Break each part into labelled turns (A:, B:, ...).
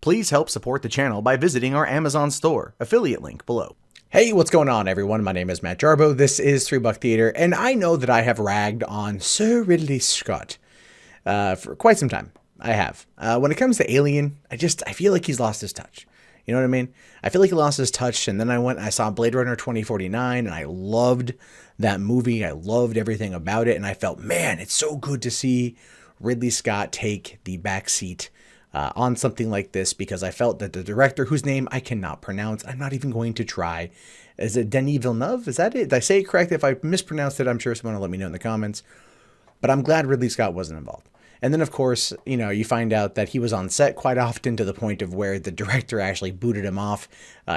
A: Please help support the channel by visiting our Amazon store, affiliate link below. Hey, what's going on, everyone? My name is Matt Jarbo. This is 3 Buck Theater, and I know that I have ragged on Sir Ridley Scott for quite some time. I have. When it comes to Alien, I feel like he's lost his touch. You know what I mean? I feel like he lost his touch, and then I saw Blade Runner 2049, and I loved that movie. I loved everything about it, and I felt, man, it's so good to see Ridley Scott take the back seat on something like this, because I felt that the director, whose name I cannot pronounce, I'm not even going to try. Is it Denis Villeneuve? Is that it? Did I say it correct? If I mispronounced it, I'm sure someone will let me know in the comments. But I'm glad Ridley Scott wasn't involved. And then, of course, you know, you find out that he was on set quite often, to the point of where the director actually booted him off.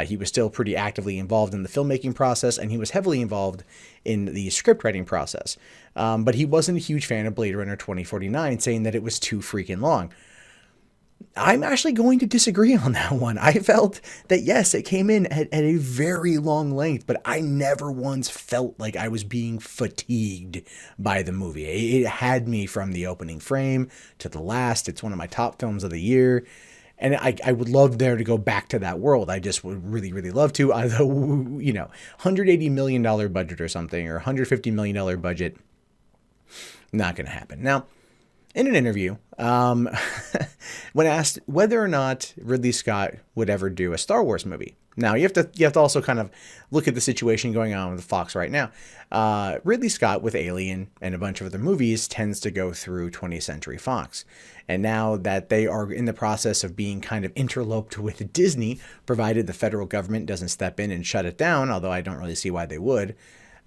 A: He was still pretty actively involved in the filmmaking process, and he was heavily involved in the script writing process. But he wasn't a huge fan of Blade Runner 2049, saying that it was too freaking long. I'm actually going to disagree on that one. I felt that, yes, it came in at a very long length, but I never once felt like I was being fatigued by the movie. It had me from the opening frame to the last. It's one of my top films of the year, and I would love there to go back to that world. I just would really, really love to. Although, you know, $180 million budget or something, or $150 million budget, not going to happen. Now, in an interview, when asked whether or not Ridley Scott would ever do a Star Wars movie. Now, you have to also kind of look at the situation going on with Fox right now. Ridley Scott, with Alien and a bunch of other movies, tends to go through 20th Century Fox. And now that they are in the process of being kind of interloped with Disney, provided the federal government doesn't step in and shut it down, although I don't really see why they would,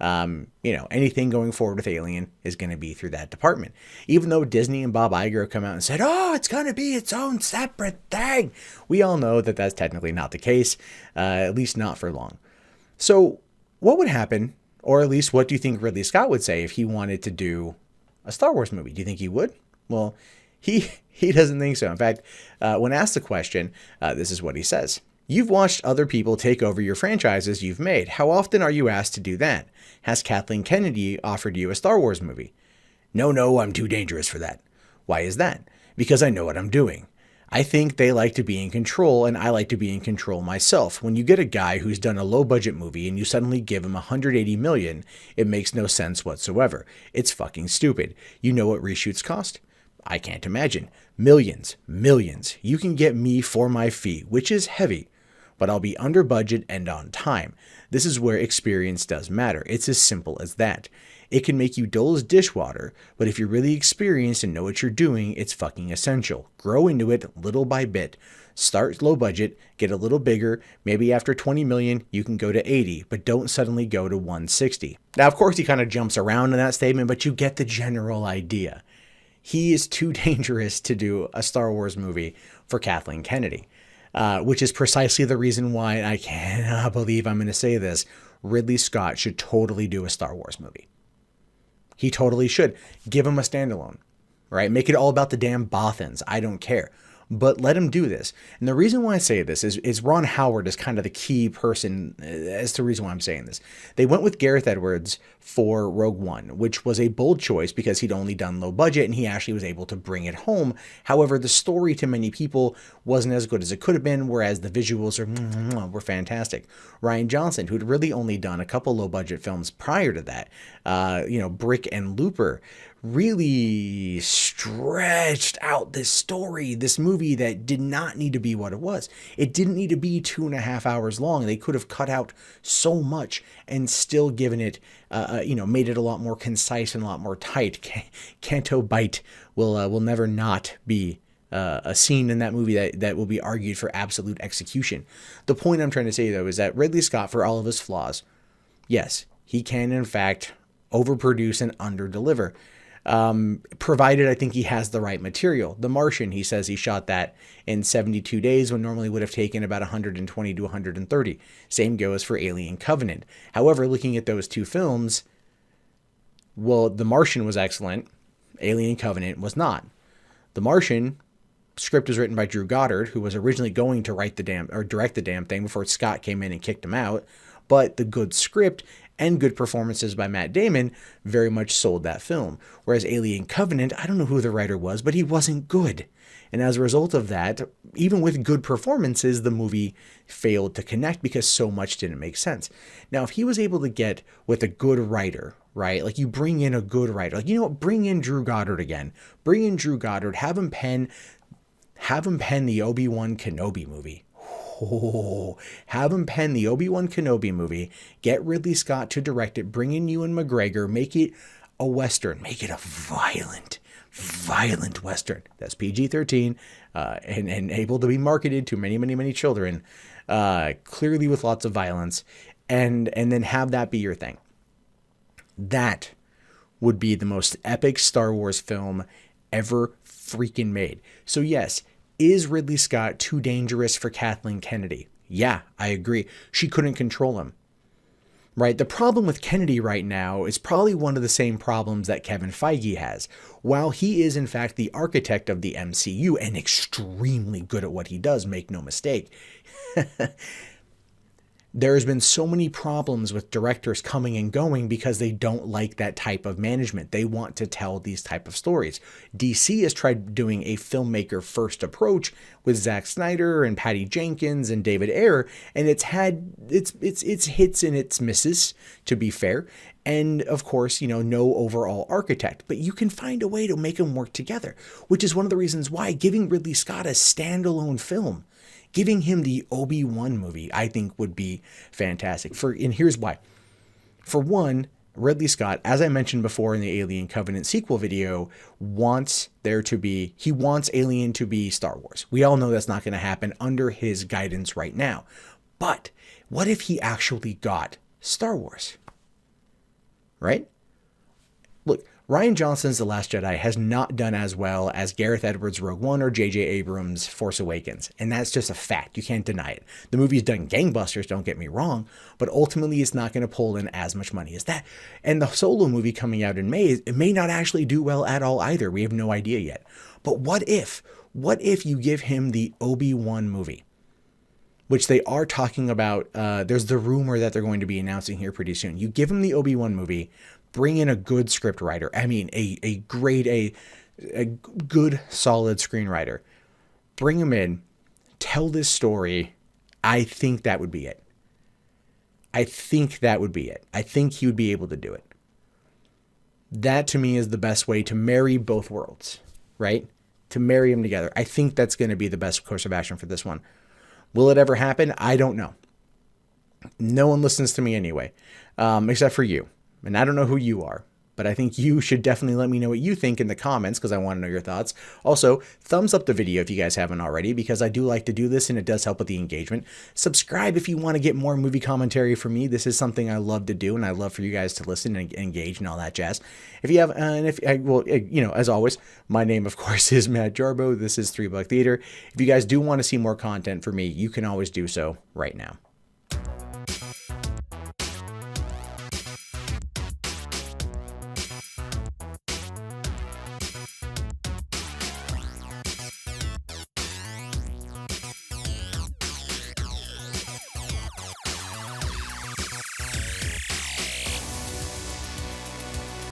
A: you know, anything going forward with Alien is going to be through that department. Even though Disney and Bob Iger have come out and said, oh, it's going to be its own separate thing, we all know that that's technically not the case, at least not for long. So what would happen, or at least what do you think Ridley Scott would say if he wanted to do a Star Wars movie? Do you think he would? Well, he doesn't think so. In fact, when asked the question, this is what he says. You've watched other people take over your franchises you've made. How often are you asked to do that? Has Kathleen Kennedy offered you a Star Wars movie? No, I'm too dangerous for that. Why is that? Because I know what I'm doing. I think they like to be in control, and I like to be in control myself. When you get a guy who's done a low-budget movie and you suddenly give him $180 million, it makes no sense whatsoever. It's fucking stupid. You know what reshoots cost? I can't imagine. Millions. You can get me for my fee, which is heavy, but I'll be under budget and on time. This is where experience does matter. It's as simple as that. It can make you dull as dishwater, but if you're really experienced and know what you're doing, it's fucking essential. Grow into it little by bit. Start low budget, get a little bigger. Maybe after 20 million, you can go to 80, but don't suddenly go to 160. Now, of course, he kind of jumps around in that statement, but you get the general idea. He is too dangerous to do a Star Wars movie for Kathleen Kennedy. Which is precisely the reason why I cannot believe I'm going to say this. Ridley Scott should totally do a Star Wars movie. He totally should. Give him a standalone, right? Make it all about the damn Bothans. I don't care. But let him do this. And the reason why I say this is Ron Howard is kind of the key person as to the reason why I'm saying this. They went with Gareth Edwards for Rogue One, which was a bold choice because he'd only done low budget and he actually was able to bring it home. However, the story to many people wasn't as good as it could have been, whereas the visuals were fantastic. Rian Johnson, who'd really only done a couple low budget films prior to that, you know, Brick and Looper, really stretched out this story, this movie that did not need to be what it was. It didn't need to be 2.5 hours long. They could have cut out so much and still given it, you know, made it a lot more concise and a lot more tight. Canto Bite will never not be a scene in that movie that will be argued for absolute execution. The point I'm trying to say, though, is that Ridley Scott, for all of his flaws, yes, he can, in fact, overproduce and underdeliver. Provided I think he has the right material. The Martian, he says he shot that in 72 days when normally would have taken about 120 to 130. Same goes for Alien Covenant. However, looking at those two films, well, The Martian was excellent. Alien Covenant was not. The Martian script was written by Drew Goddard, who was originally going to direct the damn thing before Scott came in and kicked him out. But the good script and good performances by Matt Damon very much sold that film. Whereas Alien Covenant, I don't know who the writer was, but he wasn't good. And as a result of that, even with good performances, the movie failed to connect because so much didn't make sense. Now, if he was able to get with a good writer, right? Like you bring in a good writer, like, you know what, bring in Drew Goddard again. Bring in Drew Goddard, have him pen the Obi-Wan Kenobi movie. Oh, have him pen the Obi-Wan Kenobi movie, get Ridley Scott to direct it, bring in Ewan McGregor, make it a Western, make it a violent Western that's PG-13 and able to be marketed to many children, clearly with lots of violence, and then have that be your thing. That would be the most epic Star Wars film ever freaking made. So yes, is Ridley Scott too dangerous for Kathleen Kennedy? Yeah, I agree. She couldn't control him. Right? The problem with Kennedy right now is probably one of the same problems that Kevin Feige has. While he is in fact the architect of the MCU and extremely good at what he does, make no mistake, there's been so many problems with directors coming and going because they don't like that type of management. They want to tell these type of stories. DC has tried doing a filmmaker first approach with Zack Snyder and Patty Jenkins and David Ayer, and it's had its hits and its misses, to be fair. And of course, no overall architect, but you can find a way to make them work together, which is one of the reasons why giving Ridley Scott a standalone film, giving him the Obi-Wan movie, I think would be fantastic. And here's why. For one, Ridley Scott, as I mentioned before in the Alien Covenant sequel video, wants Alien to be Star Wars. We all know that's not going to happen under his guidance right now. But what if he actually got Star Wars? Right? Look, Rian Johnson's The Last Jedi has not done as well as Gareth Edwards' Rogue One or J.J. Abrams' Force Awakens, and that's just a fact. You can't deny it. The movie's done gangbusters, don't get me wrong, but ultimately it's not going to pull in as much money as that. And the Solo movie coming out in May, it may not actually do well at all either. We have no idea yet. But what if you give him the Obi-Wan movie, which they are talking about? There's the rumor that they're going to be announcing here pretty soon. You give him the Obi-Wan movie, bring in a good script writer. I mean, a good, solid screenwriter. Bring him in, tell this story. I think that would be it. I think he would be able to do it. That to me is the best way to marry both worlds, right? To marry them together. I think that's going to be the best course of action for this one. Will it ever happen? I don't know. No one listens to me anyway, except for you. And I don't know who you are, but I think you should definitely let me know what you think in the comments because I want to know your thoughts. Also, thumbs up the video if you guys haven't already, because I do like to do this and it does help with the engagement. Subscribe if you want to get more movie commentary from me. This is something I love to do, and I love for you guys to listen and engage and all that jazz. If you have, as always, my name, of course, is Matt Jarbo. This is $3 Theater. If you guys do want to see more content from me, you can always do so right now.